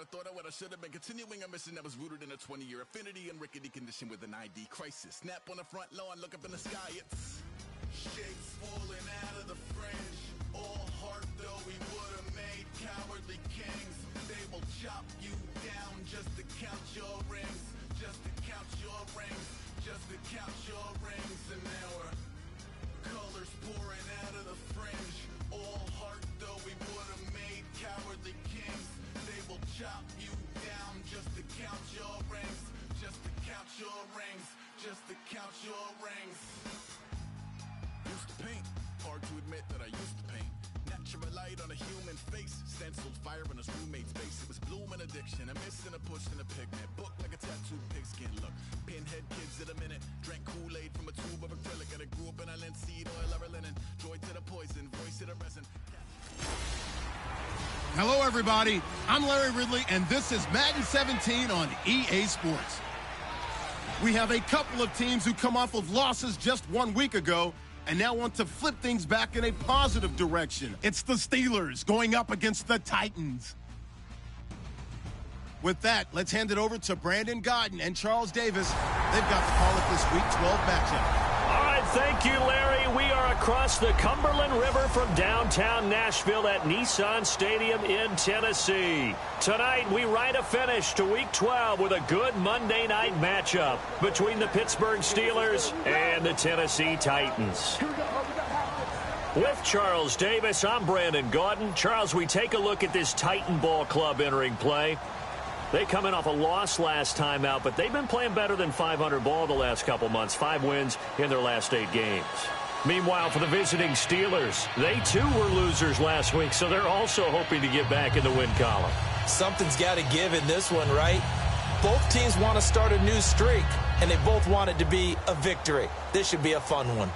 have thought, I should have been continuing a mission that was rooted in a 20-year affinity and rickety condition with an ID crisis. Snap on the front lawn, look up in the sky, it's shapes falling out of the fringe. All heart though we would have made cowardly kings. They will chop you down just to count your rings. Just to count your rings. Just to count your rings. And now we're colors pouring out of the fringe. All heart though we would have made cowardly kings. They will chop you down just to count your rings. Just to count your rings. Just to count your rings. Used to paint. Hard to admit that I used to paint. Natural light on a human face. Stenciled fire in his roommate's face. It was blooming addiction. A miss and a push and a pigment. Book like a tattooed pigskin look. Pinhead kids in a minute. Drank Kool-Aid from a tube of acrylic. And I grew up in a linseed oil or a linen. Joy to the poison. Voice to the resin. Hello, everybody. I'm Larry Ridley, and this is Madden 17 on EA Sports. We have a couple of teams who come off of losses just 1 week ago and now want to flip things back in a positive direction. It's the Steelers going up against the Titans. With that, let's hand it over to Brandon Godden and Charles Davis. They've got to call it this Week 12 matchup. All right, thank you, Larry. We are across the Cumberland River from downtown Nashville at Nissan Stadium in Tennessee. Tonight, we write a finish to Week 12 with a good Monday night matchup between the Pittsburgh Steelers and the Tennessee Titans. With Charles Davis, I'm Brandon Gaudin. Charles, we take a look at this Titan Ball Club entering play. They come in off a loss last time out, but they've been playing better than 500 ball the last couple months. 5 wins in their last 8 games. Meanwhile, for the visiting Steelers, they too were losers last week, so they're also hoping to get back in the win column. Something's got to give in this one, right? Both teams want to start a new streak, and they both want it to be a victory. This should be a fun one.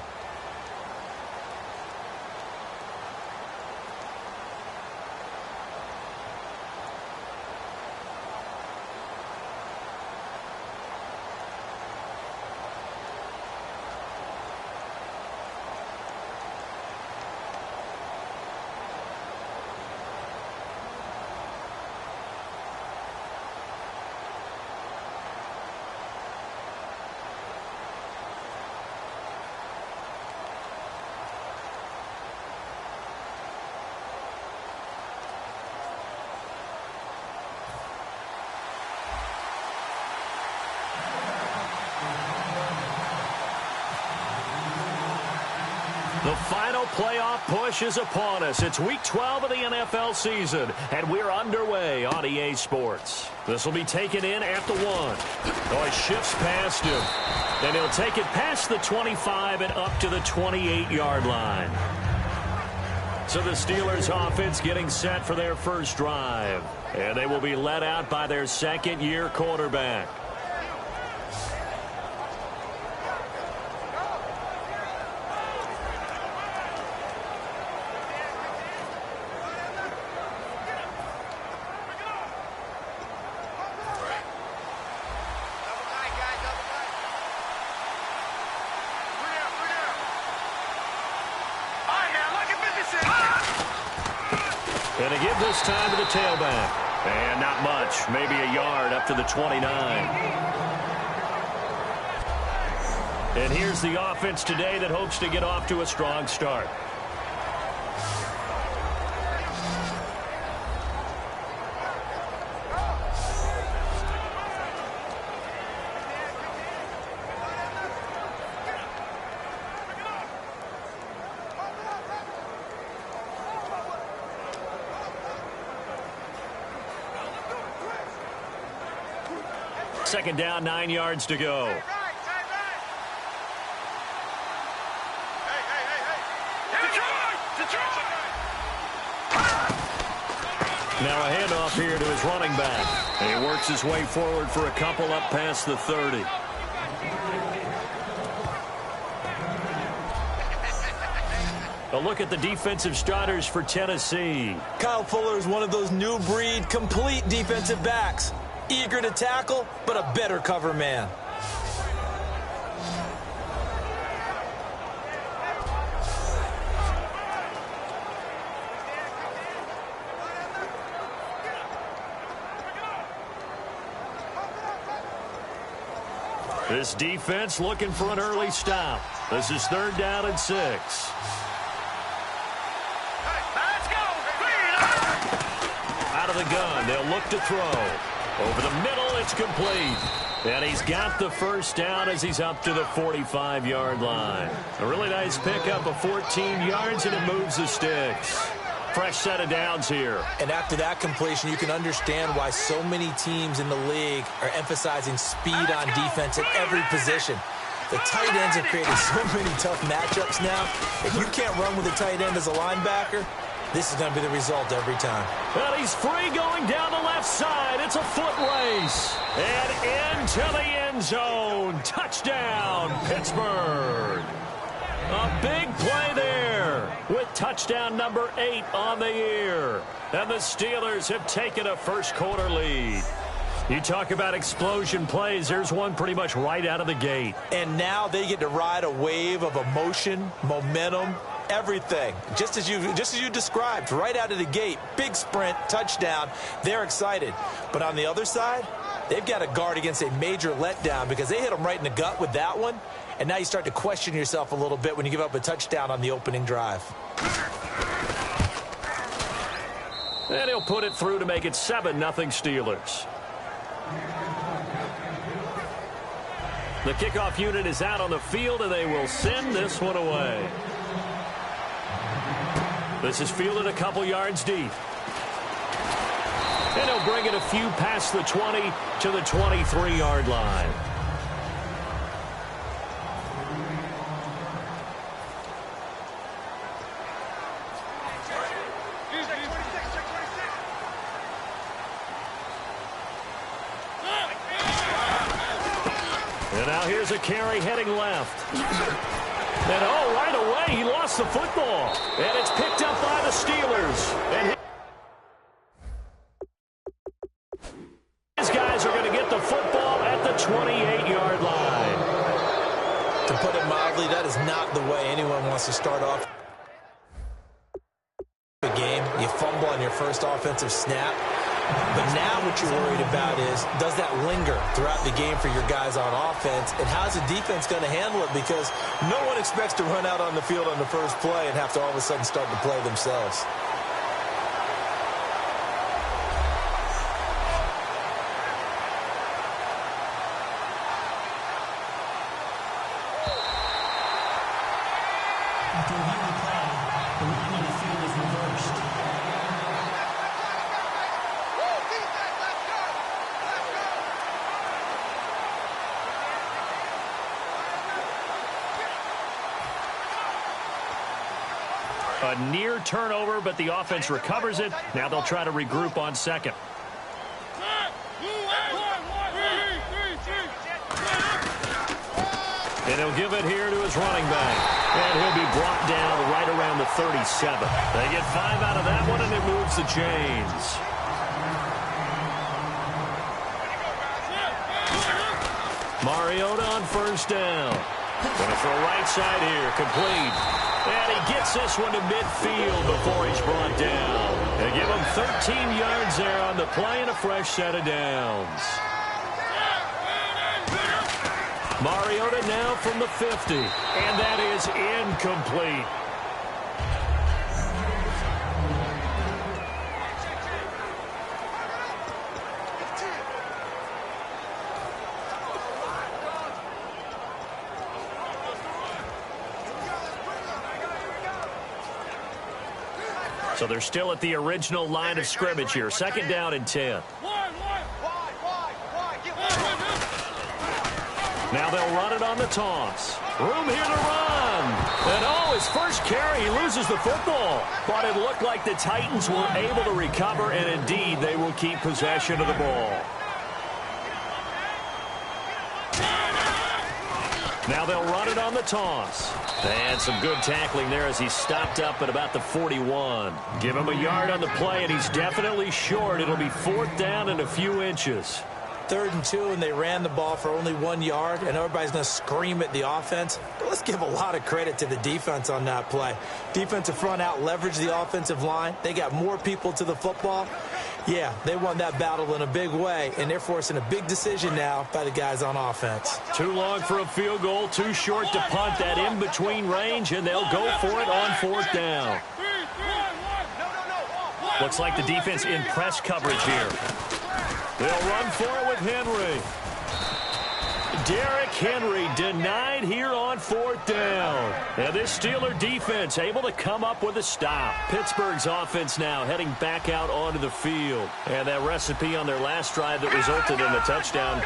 The final playoff push is upon us. It's Week 12 of the NFL season, and we're underway on EA Sports. This will be taken in at the 1. Oh, he shifts past him, and he'll take it past the 25 and up to the 28-yard line. So the Steelers offense getting set for their first drive, and they will be led out by their second-year quarterback. And they give this time to the tailback. And not much, maybe a yard up to the 29. And here's the offense today that hopes to get off to a strong start. Second down, 9 yards to go. Now a handoff here to his running back. And he works his way forward for a couple up past the 30. A look at the defensive starters for Tennessee. Kyle Fuller is one of those new breed complete defensive backs. Eager to tackle, but a better cover man. This defense looking for an early stop. This is 3rd down and 6. Out of the gun, they'll look to throw. Over the middle, it's complete. And he's got the first down as he's up to the 45-yard line. A really nice pickup of 14 yards, and it moves the sticks. Fresh set of downs here. And after that completion, you can understand why so many teams in the league are emphasizing speed on defense at every position. The tight ends are creating so many tough matchups now. If you can't run with a tight end as a linebacker, this is going to be the result every time. Well, he's free going down the left side. It's a foot race. And into the end zone. Touchdown, Pittsburgh. A big play there with touchdown number 8 on the year. And the Steelers have taken a first-quarter lead. You talk about explosion plays. There's one pretty much right out of the gate. And now they get to ride a wave of emotion, momentum, everything. Just as you described, right out of the gate. Big sprint, touchdown. They're excited. But on the other side, they've got to guard against a major letdown because they hit them right in the gut with that one. And now you start to question yourself a little bit when you give up a touchdown on the opening drive. And he'll put it through to make it 7-0 Steelers. The kickoff unit is out on the field, and they will send this one away. This is fielded a couple yards deep. And he'll bring it a few past the 20 to the 23-yard line. And now here's a carry heading left. And oh, right away, he lost the football. And it's picked up by the Steelers. And his guys are going to get the football at the 28-yard line. To put it mildly, that is not the way anyone wants to start off a game. You fumble on your first offensive snap. But now what you're worried about is, does that linger throughout the game for your guys on offense? And how's the defense going to handle it? Because no one expects to run out on the field on the first play and have to all of a sudden start to play themselves. After reviewing the play, the line on the field is reversed. A near turnover, but the offense recovers it. Now they'll try to regroup on second. And he'll give it here to his running back. And he'll be brought down right around the 37. They get 5 out of that one, and it moves the chains. Mariota on first down. Going to throw right side here, complete. And he gets this one to midfield before he's brought down. They give him 13 yards there on the play and a fresh set of downs. Mariota now from the 50, and that is incomplete. So they're still at the original line of scrimmage here. 2nd down and 10. Now they'll run it on the toss. Room here to run. And oh, his first carry, he loses the football. But it looked like the Titans were able to recover, and indeed they will keep possession of the ball. Now they'll run it on the toss. And some good tackling there as he stopped up at about the 41. Give him a yard on the play, and he's definitely short. It'll be 4th down and a few inches. 3rd and 2, and they ran the ball for only 1 yard, and everybody's going to scream at the offense. But let's give a lot of credit to the defense on that play. Defensive front out leveraged the offensive line. They got more people to the football. Yeah, they won that battle in a big way, and they're forcing a big decision now by the guys on offense. Too long for a field goal, too short to punt that in-between range, and they'll go for it on 4th down. Looks like the defense in press coverage here. They'll run for it with Henry. Derrick Henry denied here on 4th down. And this Steeler defense able to come up with a stop. Pittsburgh's offense now heading back out onto the field. And that recipe on their last drive that resulted in a touchdown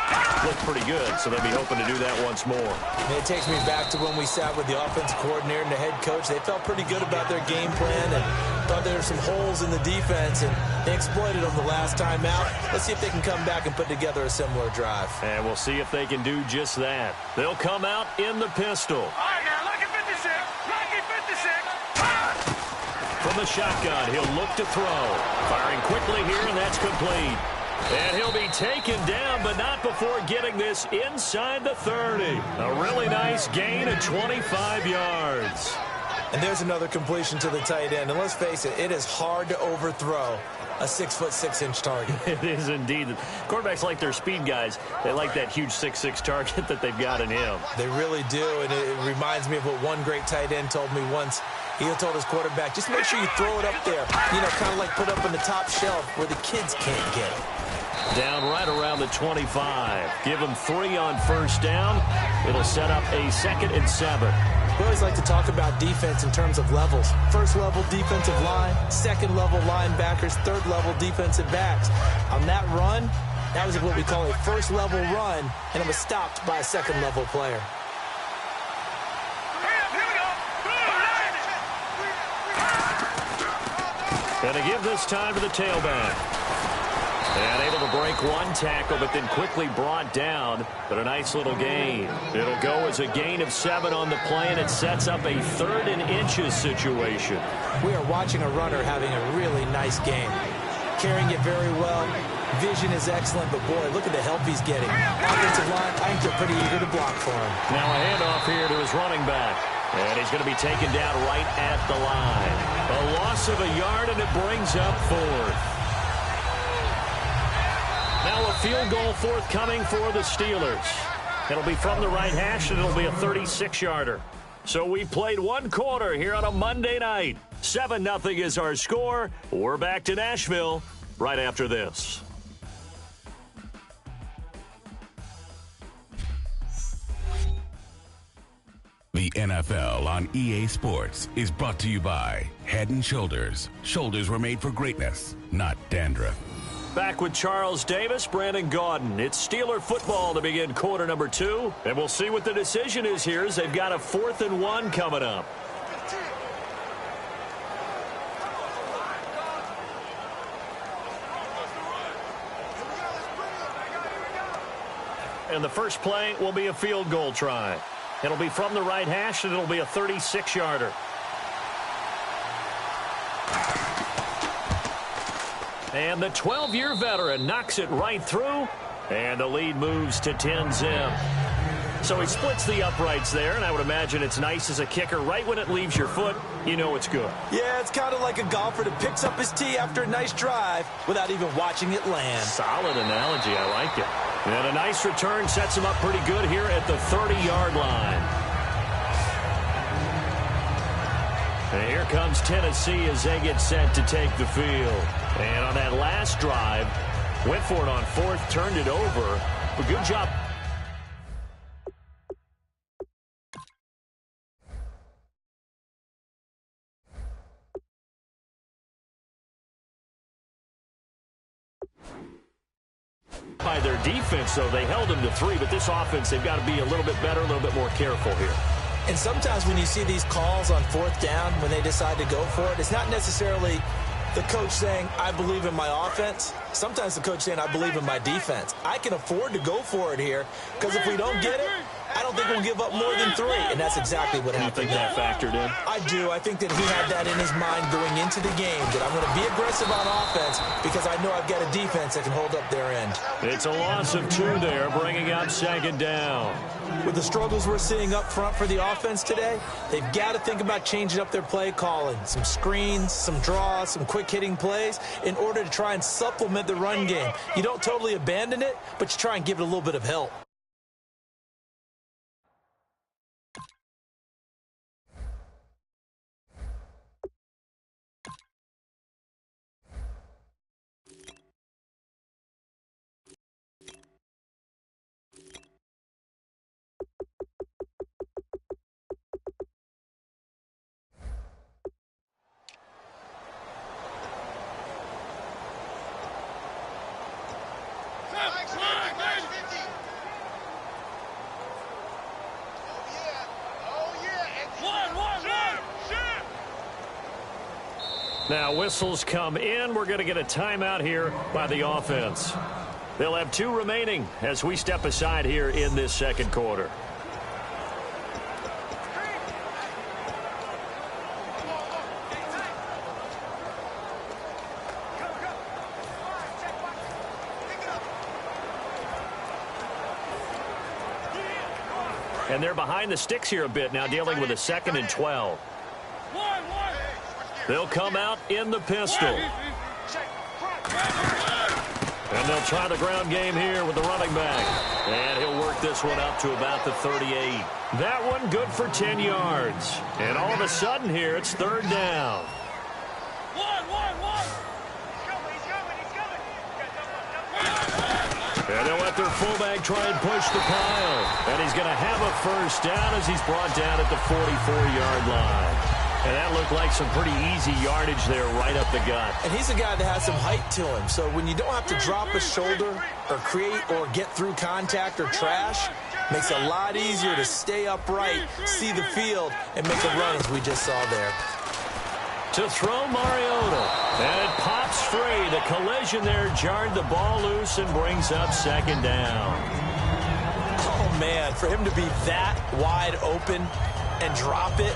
looked pretty good, so they'll be hoping to do that once more. And it takes me back to when we sat with the offensive coordinator and the head coach. They felt pretty good about their game plan and thought there were some holes in the defense, and they exploited them the last time out. Let's see if they can come back and put together a similar drive. And we'll see if they can do just that. They'll come out in the pistol. All right, now, lucky 56. Lucky 56. From the shotgun, he'll look to throw. Firing quickly here, and that's complete. And he'll be taken down, but not before getting this inside the 30. A really nice gain of 25 yards. And there's another completion to the tight end. And let's face it, it is hard to overthrow a 6'6" target. It is indeed. Quarterbacks like their speed guys. They like that huge 6'6" target that they've got in him. They really do, and it reminds me of what one great tight end told me once. He told his quarterback, just make sure you throw it up there, you know, kind of like put up on the top shelf where the kids can't get it. Down right around the 25. Give them 3 on 1st down. It'll set up a 2nd and 7. We always like to talk about defense in terms of levels. 1st level defensive line, 2nd level linebackers, 3rd level defensive backs. On that run, that was what we call a 1st level run, and it was stopped by a 2nd level player. And to give this time to the tailback. And able to break one tackle, but then quickly brought down. But a nice little gain. It'll go as a gain of 7 on the play, and it sets up a 3rd and inches situation. We are watching a runner having a really nice game. Carrying it very well. Vision is excellent, but boy, look at the help he's getting. Offensive line, I think they're pretty eager to block for him. Now a handoff here to his running back. And he's going to be taken down right at the line. A loss of a yard, and it brings up 4th. Now a field goal forthcoming for the Steelers. It'll be from the right hash, and it'll be a 36-yarder. So we played 1 quarter here on a Monday night. 7-0 is our score. We're back to Nashville right after this. The NFL on EA Sports is brought to you by Head & Shoulders. Shoulders were made for greatness, not dandruff. Back with Charles Davis, Brandon Gaudin. It's Steeler football to begin quarter number 2. And we'll see what the decision is here as they've got a 4th and 1 coming up. And the first play will be a field goal try. It'll be from the right hash, and it'll be a 36-yarder. And the 12-year veteran knocks it right through, and the lead moves to 10-zip. So he splits the uprights there, and I would imagine it's nice as a kicker. Right when it leaves your foot, you know it's good. Yeah, it's kind of like a golfer that picks up his tee after a nice drive without even watching it land. Solid analogy. I like it. And a nice return sets him up pretty good here at the 30-yard line. And here comes Tennessee as they get set to take the field. And on that last drive, went for it on 4th, turned it over. But good job. By their defense, though, they held them to 3, but this offense, they've got to be a little bit better, a little bit more careful here. And sometimes when you see these calls on 4th down, when they decide to go for it, it's not necessarily the coach saying, I believe in my offense. Sometimes the coach saying, I believe in my defense. I can afford to go for it here, because if we don't get it, I don't think we'll give up more than 3, and that's exactly what happened. You think that factored in? I do. I think that he had that in his mind going into the game, that I'm going to be aggressive on offense because I know I've got a defense that can hold up their end. It's a loss of 2 there, bringing up 2nd down. With the struggles we're seeing up front for the offense today, they've got to think about changing up their play calling. Some screens, some draws, some quick-hitting plays in order to try and supplement the run game. You don't totally abandon it, but you try and give it a little bit of help. Now whistles come in. We're going to get a timeout here by the offense. They'll have 2 remaining as we step aside here in this 2nd quarter. And they're behind the sticks here a bit now, dealing with a 2nd and 12. They'll come out in the pistol. And they'll try the ground game here with the running back. And he'll work this one up to about the 38. That one good for 10 yards. And all of a sudden here, it's 3rd down. And they'll let their fullback try and push the pile. And he's going to have a 1st down as he's brought down at the 44-yard line. And that looked like some pretty easy yardage there right up the gut. And he's a guy that has some height to him. So when you don't have to drop a shoulder or create or get through contact or trash, makes it a lot easier to stay upright, see the field, and make a run as we just saw there. To throw Mariota. And it pops free. The collision there jarred the ball loose and brings up 2nd down. Oh, man, for him to be that wide open and drop it,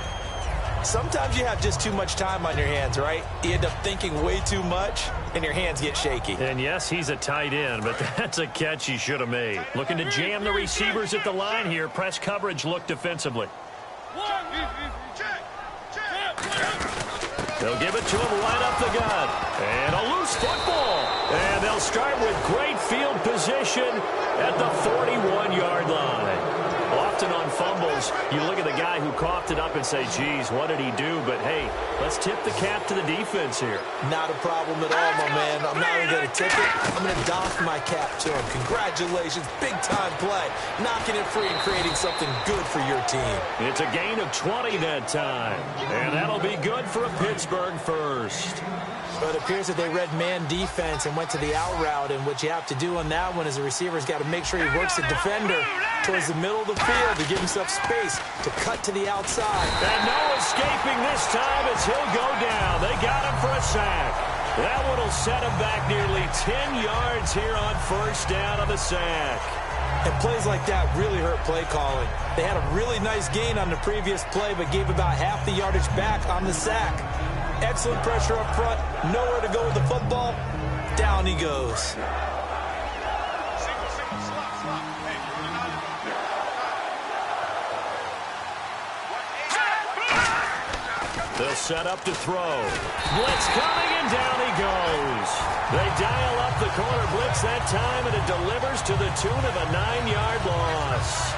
sometimes you have just too much time on your hands, right? You end up thinking way too much, and your hands get shaky. And yes, he's a tight end, but that's a catch he should have made. Looking to jam the receivers at the line here. Press coverage look defensively. They'll give it to him right up the gut. And a loose football. And they'll start with great field position at the 41-yard line. Often on fumbles, you look at the guy who coughed it up and say, geez, what did he do? But, hey, let's tip the cap to the defense here. Not a problem at all, my man. I'm not even going to tip it. I'm going to doff my cap to him. Congratulations. Big-time play. Knocking it free and creating something good for your team. It's a gain of 20 that time. And that'll be good for a Pittsburgh 1st. But it appears that they read man defense and went to the out route. And what you have to do on that one is the receiver's got to make sure he works the defender towards the middle of the field to give himself space to cut to the outside. And no escaping this time as he'll go down. They got him for a sack. That one will set him back nearly 10 yards here on 1st down on the sack. And plays like that really hurt play calling. They had a really nice gain on the previous play, but gave about half the yardage back on the sack. Excellent pressure up front. Nowhere to go with the football. Down he goes. They'll set up to throw. Blitz coming, and down he goes. They dial up the corner blitz that time, and it delivers to the tune of a 9-yard loss.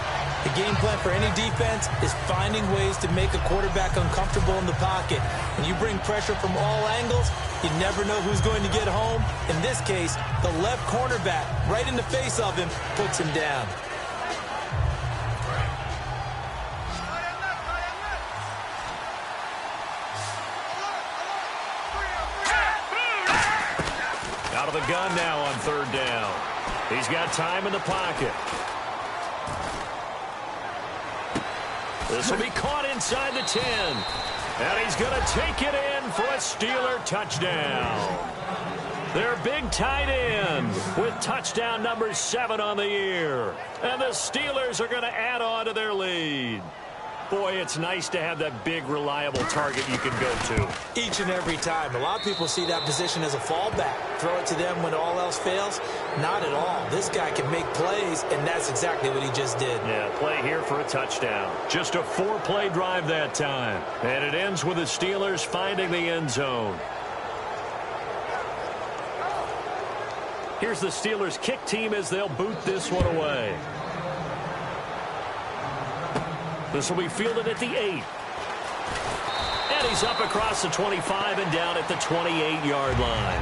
The game plan for any defense is finding ways to make a quarterback uncomfortable in the pocket. When you bring pressure from all angles, you never know who's going to get home. In this case, the left cornerback, right in the face of him, puts him down. Out of the gun now on 3rd down. He's got time in the pocket. This will be caught inside the 10. And he's going to take it in for a Steeler touchdown. Their big tight end with touchdown number 7 on the year. And the Steelers are going to add on to their lead. Boy, it's nice to have that big, reliable target you can go to. Each and every time. A lot of people see that position as a fallback. Throw it to them when all else fails. Not at all. This guy can make plays, and that's exactly what he just did. Yeah, play here for a touchdown. Just a 4-play drive that time. And it ends with the Steelers finding the end zone. Here's the Steelers kick team as they'll boot this one away. This will be fielded at the 8. And he's up across the 25 and down at the 28-yard line.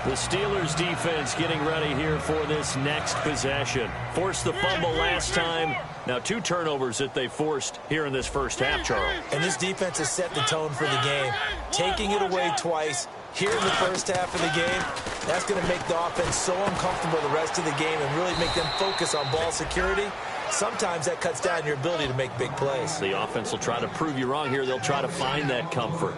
The Steelers defense getting ready here for this next possession. Forced the fumble last time. Now 2 turnovers that they forced here in this first half, Charles. And this defense has set the tone for the game. Taking it away twice here in the first half of the game, that's going to make the offense so uncomfortable the rest of the game and really make them focus on ball security. Sometimes that cuts down your ability to make big plays. The offense will try to prove you wrong here. They'll try to find that comfort.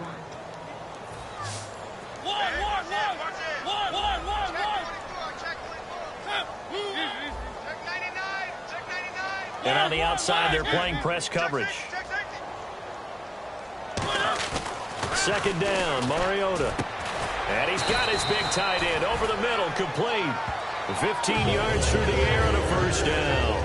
And on the outside, they're playing press coverage. Second down, Mariota. And he's got his big tight end over the middle, complete. 15 yards through the air and a first down.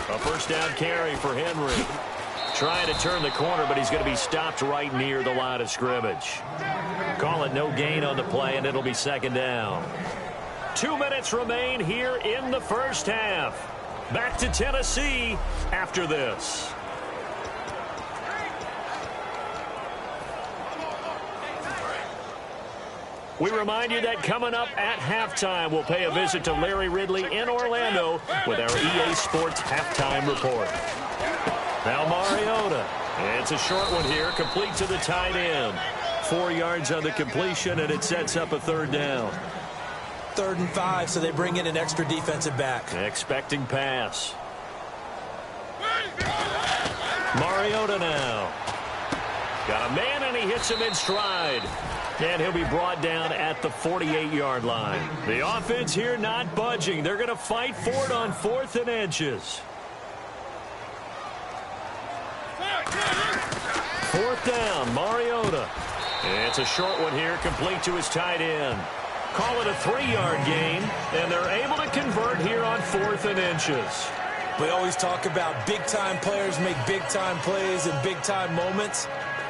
A first down carry for Henry. Trying to turn the corner, but he's going to be stopped right near the line of scrimmage. Call it no gain on the play, and it'll be second down. 2 minutes remain here in the first half. Back to Tennessee after this. We remind you that coming up at halftime, we'll pay a visit to Larry Ridley in Orlando with our EA Sports Halftime Report. Now Mariota. It's a short one here, complete to the tight end. 4 yards on the completion, and it sets up a third down. 3rd and 5, so they bring in an extra defensive back. Expecting pass. Mariota now. Got a man, and he hits him in stride. And he'll be brought down at the 48-yard line. The offense here not budging. They're going to fight for it on 4th and inches. 4th down, Mariota. It's a short one here, complete to his tight end. Call it a 3-yard gain, and they're able to convert here on 4th and inches. We always talk about big-time players make big-time plays in big-time moments.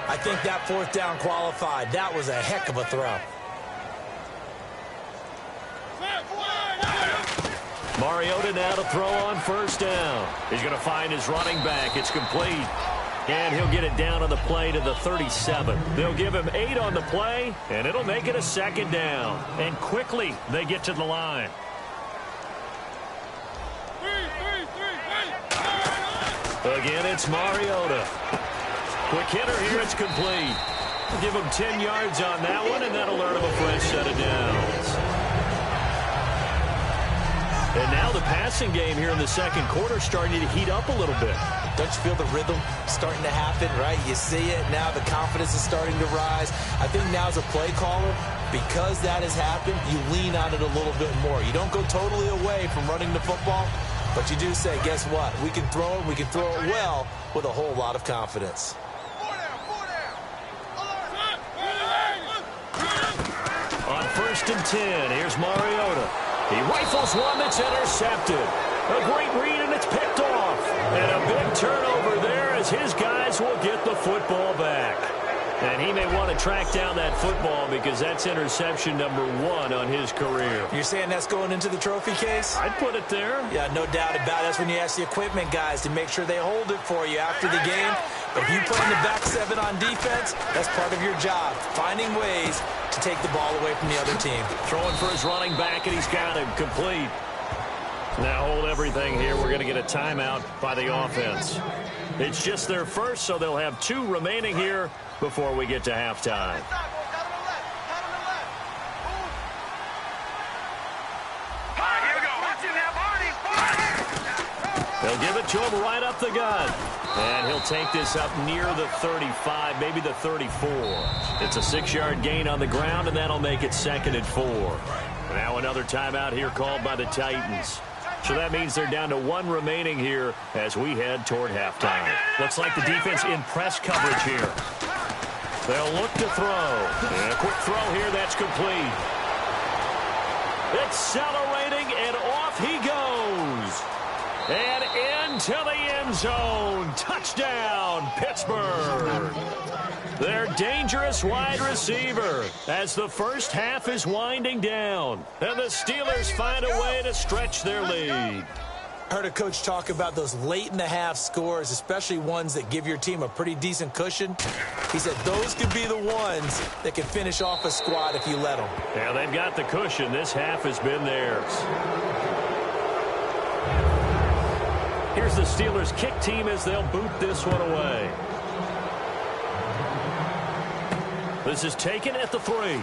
I think that 4th down qualified. That was a heck of a throw. Mariota now to throw on first down. He's going to find his running back. It's complete. And he'll get it down on the play to the 37. They'll give him 8 on the play, and it'll make it a second down. And quickly, they get to the line. Again, it's Mariota. Quick hitter here, it's complete. Give him 10 yards on that one, and that'll earn him a fresh set of downs. And now the passing game here in the second quarter starting to heat up a little bit. Don't you feel the rhythm starting to happen, right? You see it. Now the confidence is starting to rise. I think now as a play caller, because that has happened, you lean on it a little bit more. You don't go totally away from running the football, but you do say, guess what? We can throw it. We can throw it well with a whole lot of confidence. On 1st and 10, here's Mariota. He rifles one that's intercepted. A great read, and it's picked off. And a big turnover there as his guys will get the football back. And he may want to track down that football because that's interception number 1 on his career. You're saying that's going into the trophy case? I'd put it there. Yeah, no doubt about it. That's when you ask the equipment guys to make sure they hold it for you after the game. But if you play in the back 7 on defense, that's part of your job, finding ways to take the ball away from the other team. Throwing for his running back, and he's got him complete. Now hold everything here. We're going to get a timeout by the offense. It's just their first, so they'll have 2 remaining here before we get to halftime. Here we go. Watch it now, Barney. They'll give it to him right up the gut. And he'll take this up near the 35, maybe the 34. It's a 6-yard gain on the ground, and that'll make it 2nd and 4. Now another timeout here called by the Titans. So that means they're down to 1 remaining here as we head toward halftime. Looks like the defense in press coverage here. They'll look to throw. And a quick throw here, that's complete. Accelerating, and off he goes. And into the end zone. Touchdown, Pittsburgh. Their dangerous wide receiver as the first half is winding down. And the Steelers find a way to stretch their lead. I heard a coach talk about those late-in-the-half scores, especially ones that give your team a pretty decent cushion. He said those could be the ones that can finish off a squad if you let them. Yeah, they've got the cushion. This half has been theirs. Here's the Steelers' kick team as they'll boot this one away. This is taken at the 3.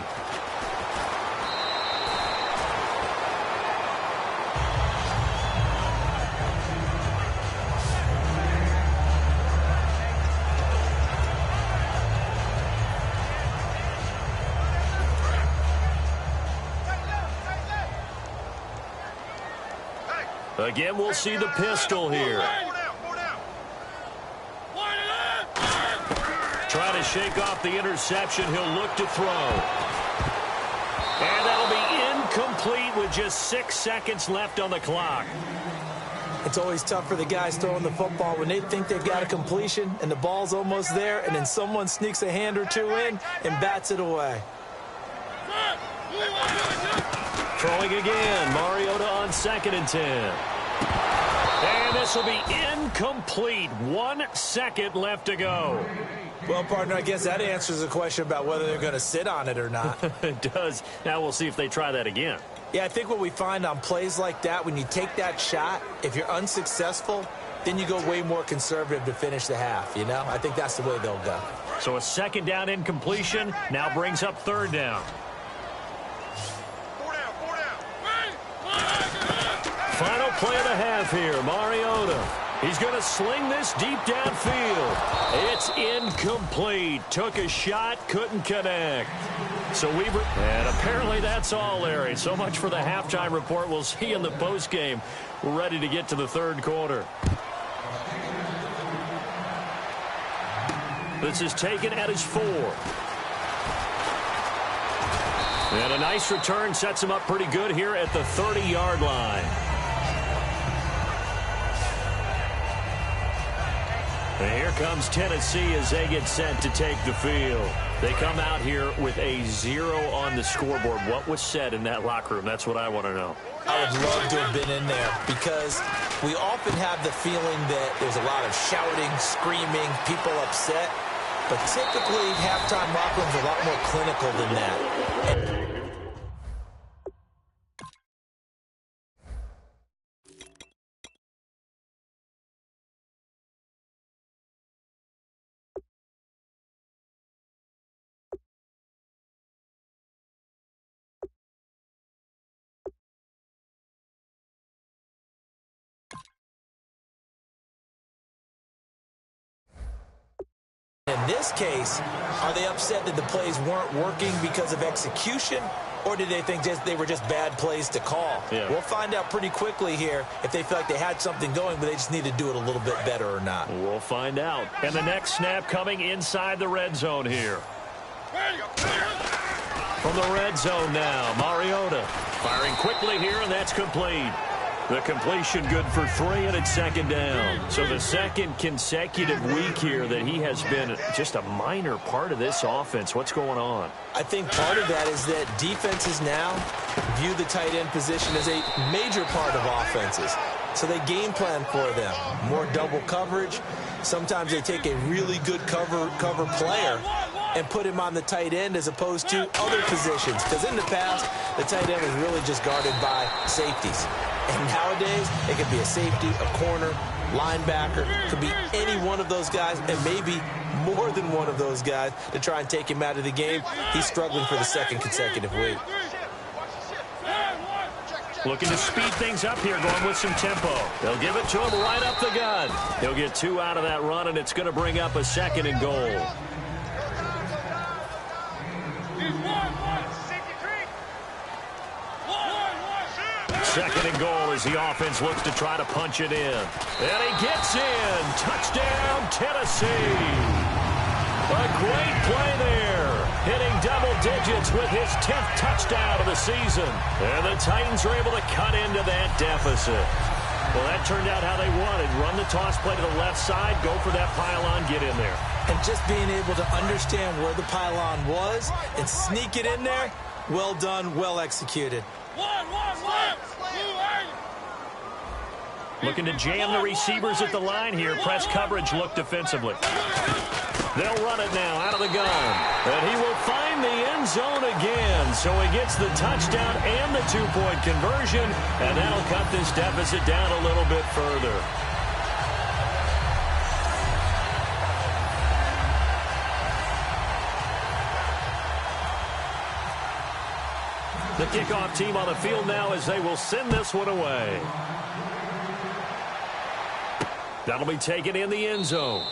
Again, we'll see the pistol here. Trying to shake off the interception. He'll look to throw. And that'll be incomplete with just 6 seconds left on the clock. It's always tough for the guys throwing the football when they think they've got a completion and the ball's almost there, and then someone sneaks a hand or two in and bats it away. Throwing again. Mariota on 2nd and 10. And this will be incomplete. 1 second left to go. Well, partner, I guess that answers the question about whether they're going to sit on it or not. It does. Now we'll see if they try that again. Yeah, I think what we find on plays like that, when you take that shot, if you're unsuccessful, then you go way more conservative to finish the half, you know? I think that's the way they'll go. So a 2nd down incompletion now brings up 3rd down. Final play of the half here, Mariota. He's going to sling this deep downfield. It's incomplete. Took a shot, couldn't connect. So and apparently that's all, Larry. So much for the halftime report. We'll see you in the postgame. We're ready to get to the 3rd quarter. This is taken at his 4. And a nice return sets him up pretty good here at the 30-yard line. And here comes Tennessee as they get set to take the field. They come out here with a 0 on the scoreboard. What was said in that locker room? That's what I want to know. I would love to have been in there because we often have the feeling that there's a lot of shouting, screaming, people upset. But typically, halftime locker rooms are a lot more clinical than that. In this case, are they upset that the plays weren't working because of execution, or did they think they were just bad plays to call? Yeah. We'll find out pretty quickly here if they feel like they had something going, but they just need to do it a little bit better or not. We'll find out. And the next snap coming inside the red zone here. From the red zone now, Mariota firing quickly here, and that's complete. The completion good for 3, and it's 2nd down. So the 2nd consecutive week here that he has been just a minor part of this offense. What's going on? I think part of that is that defenses now view the tight end position as a major part of offenses. So they game plan for them. More double coverage. Sometimes they take a really good cover player and put him on the tight end as opposed to other positions. Because in the past, the tight end was really just guarded by safeties. And nowadays, it could be a safety, a corner, linebacker. Could be any one of those guys, and maybe more than one of those guys to try and take him out of the game. He's struggling for the 2nd consecutive week. Looking to speed things up here, going with some tempo. They'll give it to him right up the gut. He'll get 2 out of that run, and it's going to bring up a 2nd and goal. Second and goal as the offense looks to try to punch it in. And he gets in. Touchdown, Tennessee. A great play there. Hitting double digits with his 10th touchdown of the season. And the Titans are able to cut into that deficit. Well, that turned out how they wanted. Run the toss play to the left side, go for that pylon, get in there. And just being able to understand where the pylon was and sneak it in there, well done, well executed. Looking to jam the receivers at the line here. Press coverage look defensively. They'll run it now out of the gun. And he will find the end zone again. So he gets the touchdown and the 2-point conversion. And that'll cut this deficit down a little bit further. The kickoff team on the field now as they will send this one away. That'll be taken in the end zone.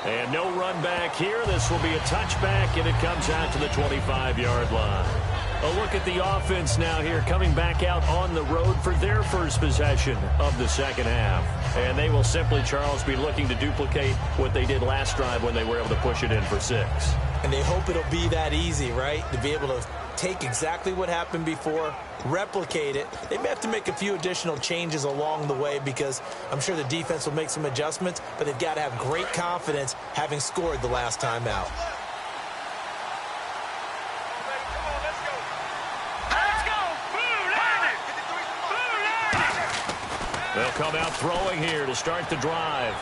And no run back here. This will be a touchback, and it comes out to the 25-yard line. A look at the offense now here, coming back out on the road for their first possession of the second half. And they will simply, Charles, be looking to duplicate what they did last drive when they were able to push it in for 6. And they hope it'll be that easy, right? To be able to take exactly what happened before, replicate it. They may have to make a few additional changes along the way because I'm sure the defense will make some adjustments, but they've got to have great confidence having scored the last time out. They'll come out throwing here to start the drive.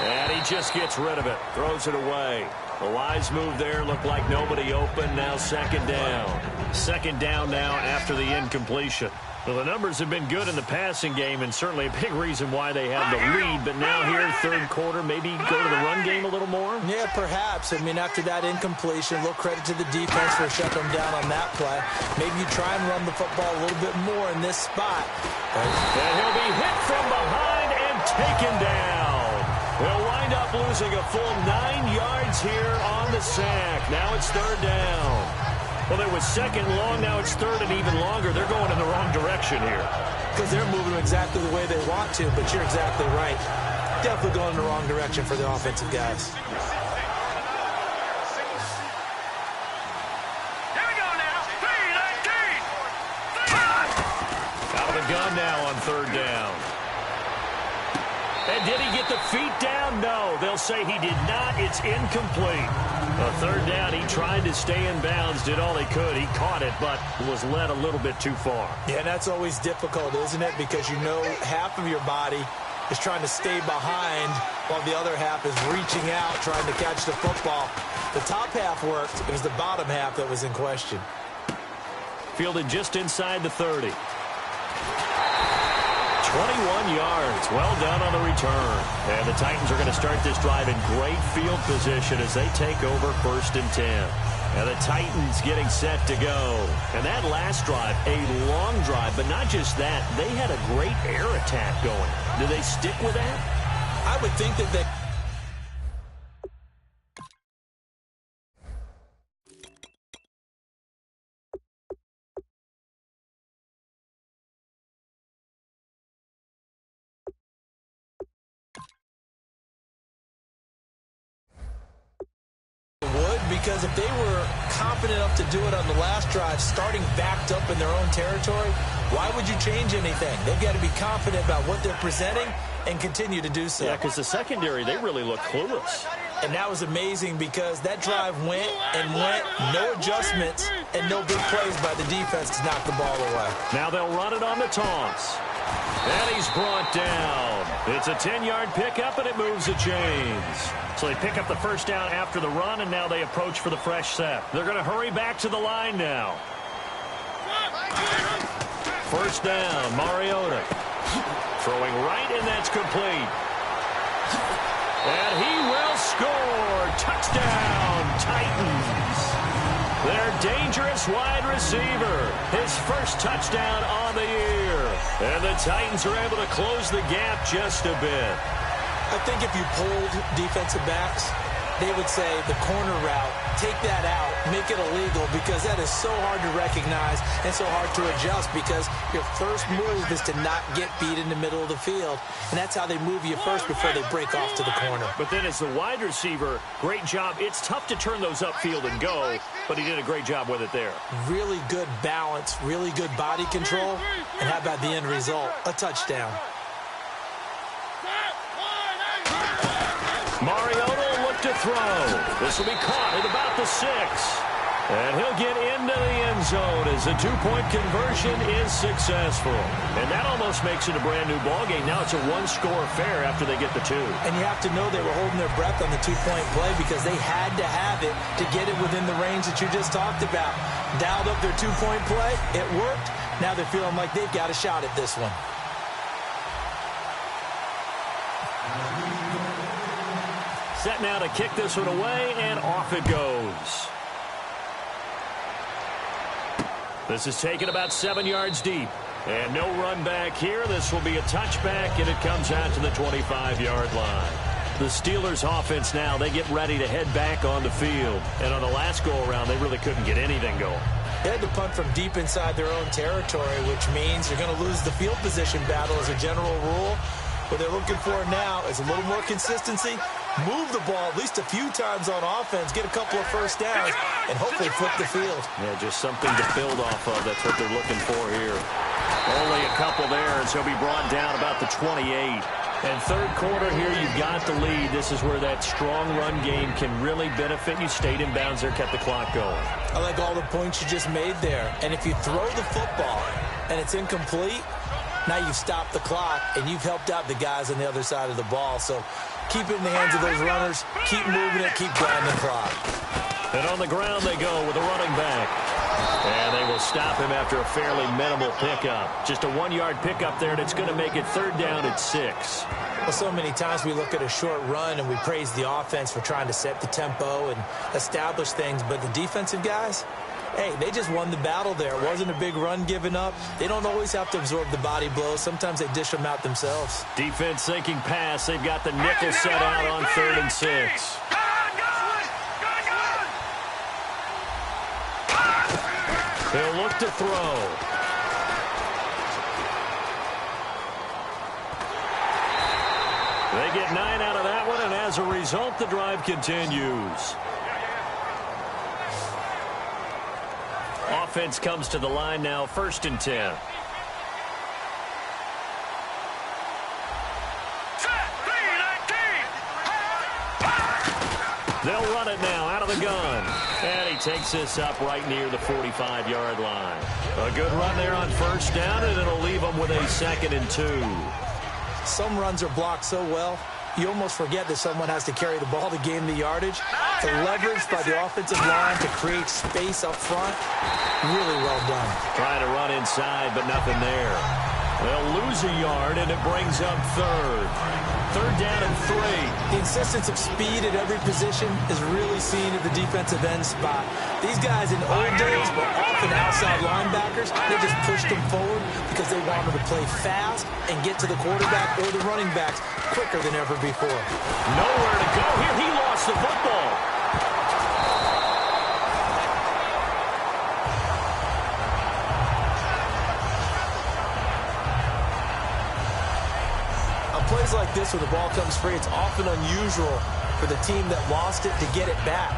And he just gets rid of it, throws it away. A wise move there, looked like nobody open, now 2nd down. 2nd down now after the incompletion. Well, the numbers have been good in the passing game and certainly a big reason why they have the lead. But now here, 3rd quarter, maybe go to the run game a little more? Yeah, perhaps. I mean, after that incompletion, a little credit to the defense for shutting them down on that play. Maybe you try and run the football a little bit more in this spot. And he'll be hit from behind and taken down. They'll wind up losing a full 9 yards here on the sack. Now it's 3rd down. Well, it was 2nd long. Now it's 3rd and even longer. They're going in the wrong direction here. Because they're moving exactly the way they want to, but you're exactly right. Definitely going in the wrong direction for the offensive guys. Here we go now. 3-19. Out of the gun now on 3rd down. And did he get the feet down? No, they'll say he did not. It's incomplete. A 3rd down, he tried to stay in bounds, did all he could. He caught it, but was led a little bit too far. Yeah, that's always difficult, isn't it? Because you know half of your body is trying to stay behind while the other half is reaching out, trying to catch the football. The top half worked. It was the bottom half that was in question. Fielded just inside the 30. 21 yards. Well done on the return. And the Titans are going to start this drive in great field position as they take over 1st and 10. And the Titans getting set to go. And that last drive, a long drive, but not just that. They had a great air attack going. Do they stick with that? I would think that they... Because if they were confident enough to do it on the last drive, starting backed up in their own territory, why would you change anything? They've got to be confident about what they're presenting and continue to do so. Yeah, because the secondary, they really look clueless. And that was amazing because that drive went and went, no adjustments, and no big plays by the defense to knock the ball away. Now they'll run it on the toss. And he's brought down. It's a 10-yard pickup, and it moves the chains. So they pick up the 1st down after the run, and now they approach for the fresh set. They're going to hurry back to the line now. 1st down, Mariota. Throwing right, and that's complete. And he will score. Touchdown, Titans. They're dangerous This wide receiver, his first touchdown on the year. And the Titans are able to close the gap just a bit. I think if you polled defensive backs, they would say the corner route, take that out, make it illegal, because that is so hard to recognize and so hard to adjust, because your first move is to not get beat in the middle of the field. And that's how they move you first before they break off to the corner. But then as the wide receiver, great job. It's tough to turn those upfield and go, but he did a great job with it there. Really good balance, really good body control. And how about the end result? A touchdown. Mariota will look to throw. This will be caught at about the 6. And he'll get into the end zone as the two-point conversion is successful. And that almost makes it a brand-new ballgame. Now it's a one-score affair after they get the 2. And you have to know they were holding their breath on the two-point play because they had to have it to get it within the range that you just talked about. Dialed up their two-point play. It worked. Now they're feeling like they've got a shot at this one. Set now to kick this one away, and off it goes. This is taken about 7 yards deep. And no run back here. This will be a touchback, and it comes out to the 25-yard line. The Steelers' offense now, they get ready to head back on the field. And on the last go-around, they really couldn't get anything going. They had to punt from deep inside their own territory, which means you're going to lose the field position battle as a general rule. What they're looking for now is a little more consistency, move the ball at least a few times on offense, get a couple of first downs, and hopefully flip the field. Yeah, just something to build off of. That's what they're looking for here. Only a couple there, and so he'll be brought down about the 28. And third quarter here, you've got the lead. This is where that strong run game can really benefit you. Stayed in bounds there, kept the clock going. I like all the points you just made there. And if you throw the football and it's incomplete, now you've stopped the clock, and you've helped out the guys on the other side of the ball. So keep it in the hands of those runners. Keep moving it. Keep grinding the clock. And on the ground they go with a running back. And they will stop him after a fairly minimal pickup. Just a 1-yard pickup there, and it's going to make it third down at 6. Well, so many times we look at a short run and we praise the offense for trying to set the tempo and establish things. But the defensive guys, hey, they just won the battle there. It wasn't a big run given up. They don't always have to absorb the body blows. Sometimes they dish them out themselves. Defense thinking pass. They've got the nickel set out on 3rd and 6. They'll look to throw. They get 9 out of that one, and as a result, the drive continues. Offense comes to the line now, 1st and 10. They'll run it now out of the gun. And he takes this up right near the 45-yard line. A good run there on 1st down, and it'll leave them with a 2nd and 2. Some runs are blocked so well, you almost forget that someone has to carry the ball to gain the yardage. The leverage by the offensive line to create space up front, really well done. Trying to run inside, but nothing there. They'll lose a yard, and it brings up 3rd. 3rd down and 3. The insistence of speed at every position is really seen at the defensive end spot. These guys in old days were often outside linebackers. They just pushed them forward because they wanted to play fast and get to the quarterback or the running backs quicker than ever before. Nowhere to go here. He lost the football. Plays like this where the ball comes free, it's often unusual for the team that lost it to get it back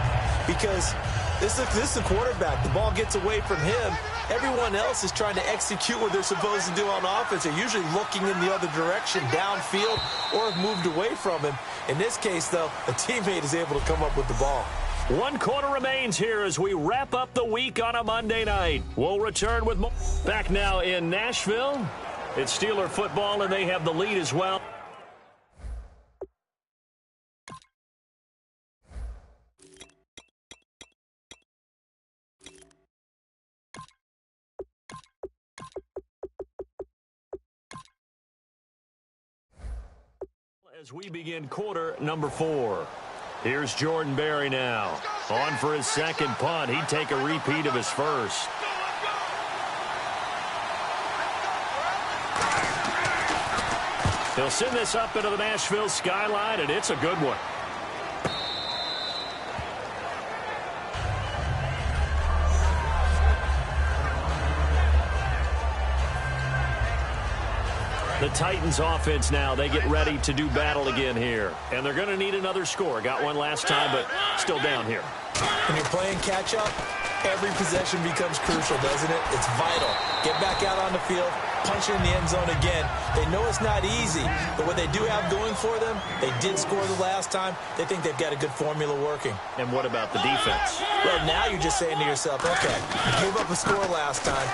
because this is the quarterback. The ball gets away from him. Everyone else is trying to execute what they're supposed to do on offense. They're usually looking in the other direction, downfield, or have moved away from him. In this case, though, a teammate is able to come up with the ball. 1 quarter remains here as we wrap up the week on a Monday night. We'll return with more. Back now in Nashville. It's Steeler football, and they have the lead as well. As we begin quarter number 4. Here's Jordan Berry now On for his second punt. He'd take a repeat of his first. He'll send this up into the Nashville skyline, and it's a good one. The Titans offense now, they get ready to do battle again here. And they're going to need another score. Got one last time, but still down here. When you're playing catch-up, every possession becomes crucial, doesn't it? It's vital. Get back out on the field, punch it in the end zone again. They know it's not easy, but what they do have going for them, they did score the last time. They think they've got a good formula working. And what about the defense? Well, now you're just saying to yourself, okay, we gave up a score last time.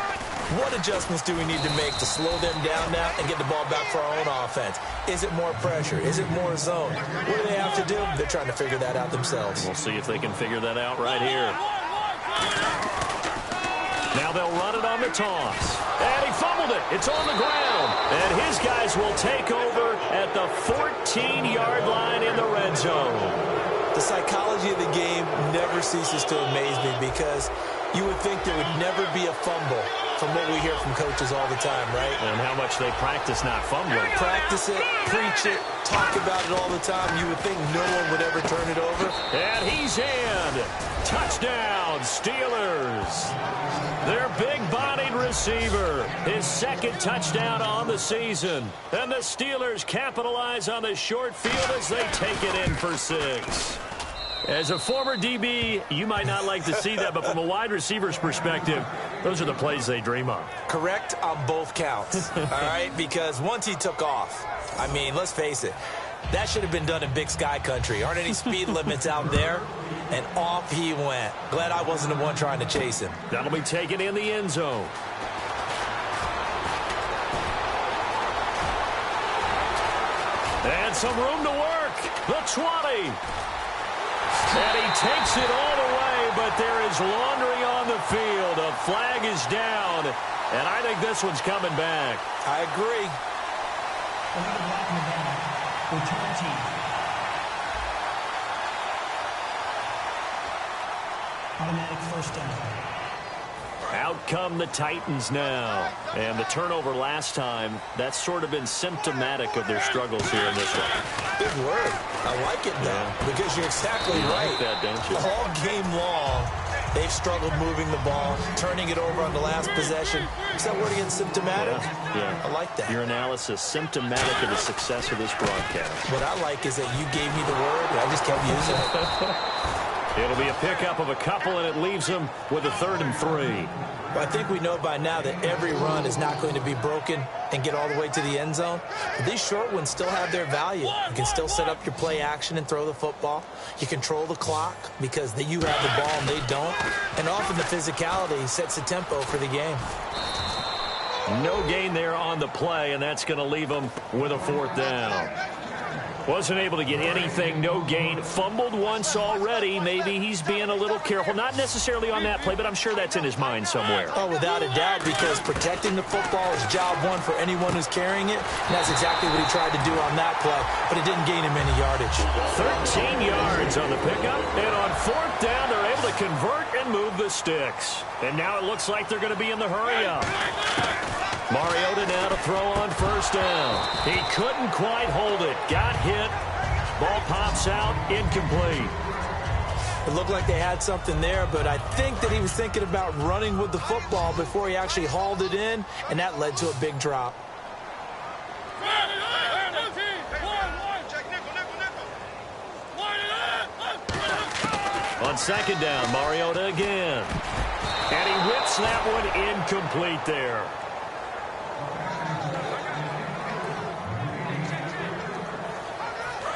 What adjustments do we need to make to slow them down now and get the ball back for our own offense? Is it more pressure? Is it more zone? What do they have to do? They're trying to figure that out themselves. We'll see if they can figure that out right here. Now they'll run it on the toss. And he fumbled it. It's on the ground. And his guys will take over at the 14-yard line in the red zone. The psychology of the game never ceases to amaze me because you would think there would never be a fumble from what we hear from coaches all the time, right? And how much they practice not fumbling. Practice it, preach it, talk about it all the time. You would think no one would ever turn it over. And he's in. Touchdown, Steelers. Their big-bodied receiver, his second touchdown on the season. And the Steelers capitalize on the short field as they take it in for 6. As a former DB, you might not like to see that, but from a wide receiver's perspective, those are the plays they dream of. Correct on both counts, all right? Because once he took off, I mean, let's face it, that should have been done in Big Sky country. Aren't any speed limits out there? And off he went. Glad I wasn't the one trying to chase him. That'll be taken in the end zone. And some room to work. The 20. And he takes it all the way, but there is laundry on the field. A flag is down, and I think this one's coming back. I agree. Return team. Automatic first down. Out come the Titans now. And the turnover last time, that's sort of been symptomatic of their struggles here in this one. Big word. I like it, though, because you're exactly right. Like that, don't you? All game long, they've struggled moving the ball, turning it over on the last possession. Is that word again, symptomatic? Yeah. I like that. Your analysis, symptomatic of the success of this broadcast. What I like is that you gave me the word, and I just kept using it. It'll be a pickup of a couple, and it leaves them with a 3rd and 3. Well, I think we know by now that every run is not going to be broken and get all the way to the end zone. But these short ones still have their value. You can still set up your play action and throw the football. You control the clock because you have the ball and they don't. And often the physicality sets the tempo for the game. No gain there on the play, and that's going to leave them with a 4th down. Wasn't able to get anything, no gain. Fumbled once already. Maybe he's being a little careful. Not necessarily on that play, but I'm sure that's in his mind somewhere. Oh, without a doubt, because protecting the football is job one for anyone who's carrying it. And that's exactly what he tried to do on that play, but it didn't gain him any yardage. 13 yards on the pickup, and on 4th down, they're able to convert and move the sticks. And now it looks like they're going to be in the hurry-up. Mariota now to throw on 1st down. He couldn't quite hold it. Got hit. Ball pops out. Incomplete. It looked like they had something there, but I think that he was thinking about running with the football before he actually hauled it in, and that led to a big drop. On 2nd down, Mariota again. And he whips that one incomplete there.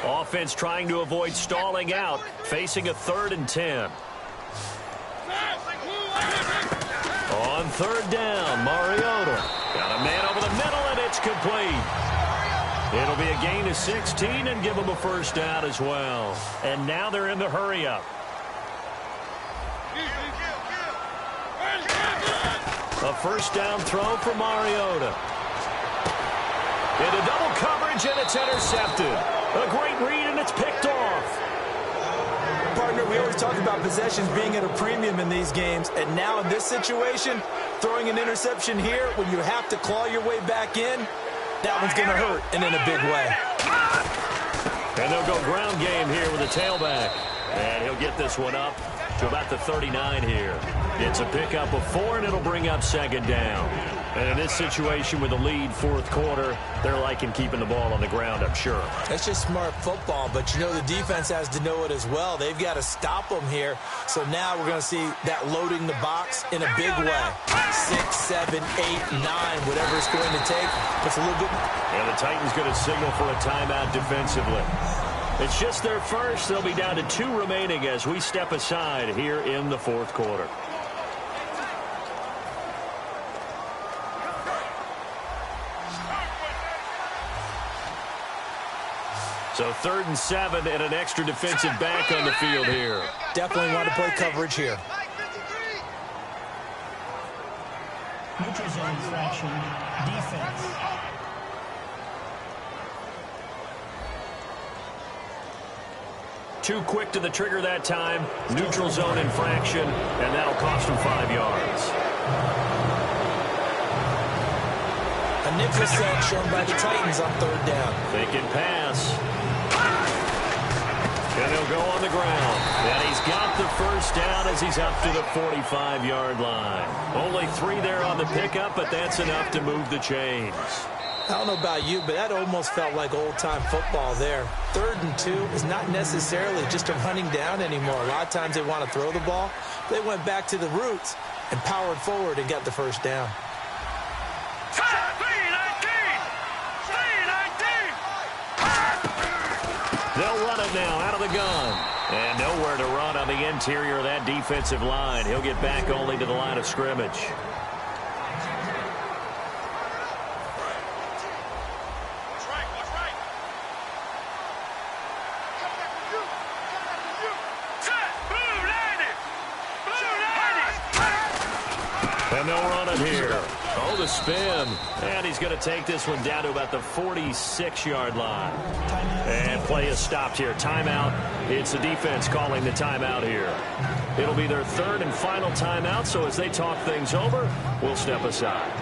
Offense trying to avoid stalling out, facing a 3rd and 10. On 3rd down, Mariota. Got a man over the middle, and it's complete. It'll be a gain of 16 and give them a 1st down as well. And now they're in the hurry-up. A 1st down throw for Mariota. Into double coverage, and it's intercepted. A great read, and it's picked off. Partner, we always talk about possessions being at a premium in these games, and now in this situation, throwing an interception here when you have to claw your way back in, that one's going to hurt, and in a big way. And they'll go ground game here with a tailback. And he'll get this one up to about the 39 here. It's a pickup of 4, and it'll bring up second down. And in this situation with a lead fourth quarter, they're liking keeping the ball on the ground, I'm sure. That's just smart football, but you know the defense has to know it as well. They've got to stop them here. So now we're going to see that loading the box in a big way. 6, 7, 8, 9, whatever it's going to take. It's a little bit. And the Titans going to signal for a timeout defensively. It's just their first. They'll be down to 2 remaining as we step aside here in the fourth quarter. So 3rd and 7 and an extra defensive back on the field here. Definitely want to play coverage here. Neutral zone infraction, defense. Too quick to the trigger that time. Neutral zone infraction, and that'll cost him 5 yards. A nickel set shown by the Titans on 3rd down. They can pass. And he'll go on the ground. And he's got the first down as he's up to the 45-yard line. Only 3 there on the pickup, but that's enough to move the chains. I don't know about you, but that almost felt like old-time football there. 3rd and 2 is not necessarily just a running down anymore. A lot of times they want to throw the ball. They went back to the roots and powered forward and got the first down. They'll run it now out of the gun. And nowhere to run on the interior of that defensive line. He'll get back only to the line of scrimmage. And they'll run it here. Oh, the spin. And he's going to take this one down to about the 46-yard line. And play is stopped here. Timeout. It's the defense calling the timeout here. It'll be their 3rd and final timeout, so as they talk things over, we'll step aside.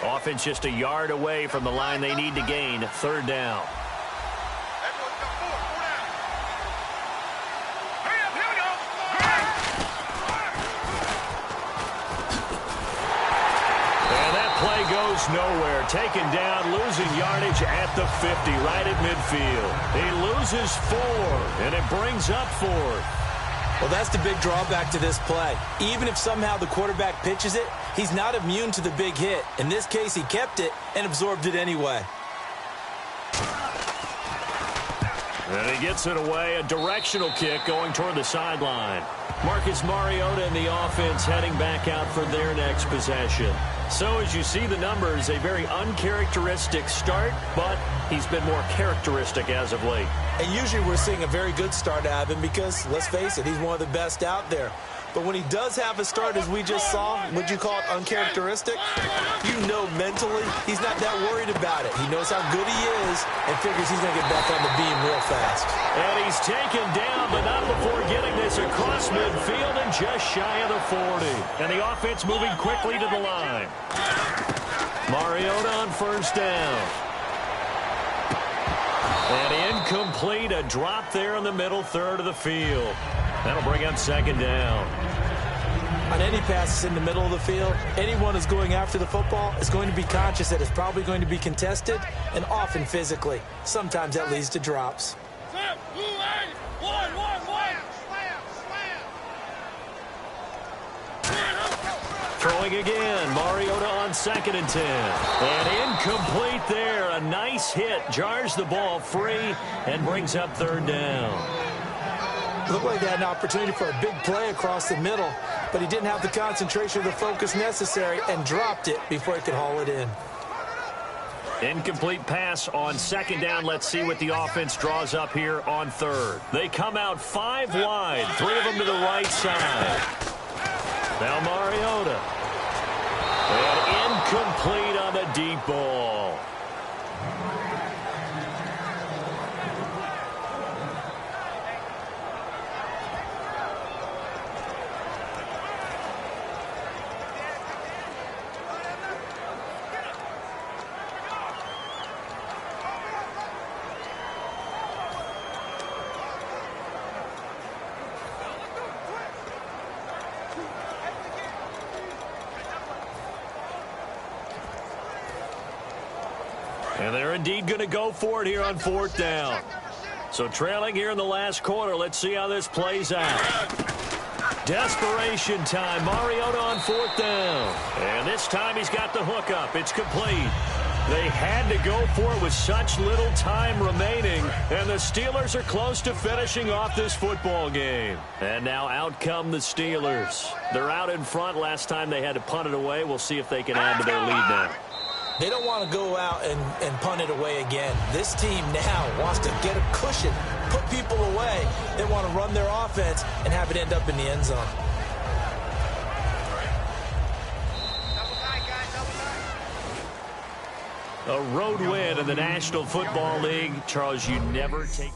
Offense just a yard away from the line they need to gain. 3rd down. Goes nowhere. Taken down, losing yardage at the 50, right at midfield. He loses 4, and it brings up 4th. Well, that's the big drawback to this play. Even if somehow the quarterback pitches it, he's not immune to the big hit. In this case, he kept it and absorbed it anyway. And he gets it away. A directional kick going toward the sideline. Marcus Mariota and the offense heading back out for their next possession. So as you see the numbers, a very uncharacteristic start, but he's been more characteristic as of late. And usually we're seeing a very good start out of him because, let's face it, he's one of the best out there. But when he does have a start, as we just saw, would you call it uncharacteristic? You know mentally he's not that worried about it. He knows how good he is and figures he's going to get back on the beam real fast. And he's taken down, but not before getting this across midfield and just shy of the 40. And the offense moving quickly to the line. Mariota on 1st down. And incomplete, a drop there in the middle 3rd of the field. That'll bring up 2nd down. On any passes in the middle of the field, anyone who's going after the football is going to be conscious that it's probably going to be contested and often physically. Sometimes that leads to drops. Throwing again. Mariota on 2nd and 10. And incomplete there. A nice hit. Jars the ball free and brings up 3rd down. Looked like they had an opportunity for a big play across the middle, but he didn't have the concentration or the focus necessary and dropped it before he could haul it in. Incomplete pass on 2nd down. Let's see what the offense draws up here on 3rd. They come out 5 wide, 3 of them to the right side. Now Mariota. And incomplete on the deep ball. And they're indeed going to go for it here on 4th down. So trailing here in the last quarter. Let's see how this plays out. Desperation time. Mariota on 4th down. And this time he's got the hook up. It's complete. They had to go for it with such little time remaining. And the Steelers are close to finishing off this football game. And now out come the Steelers. They're out in front. Last time they had to punt it away. We'll see if they can add to their lead now. They don't want to go out and punt it away again. This team now wants to get a cushion, put people away. They want to run their offense and have it end up in the end zone. A road win in the National Football League. Charles, you never take...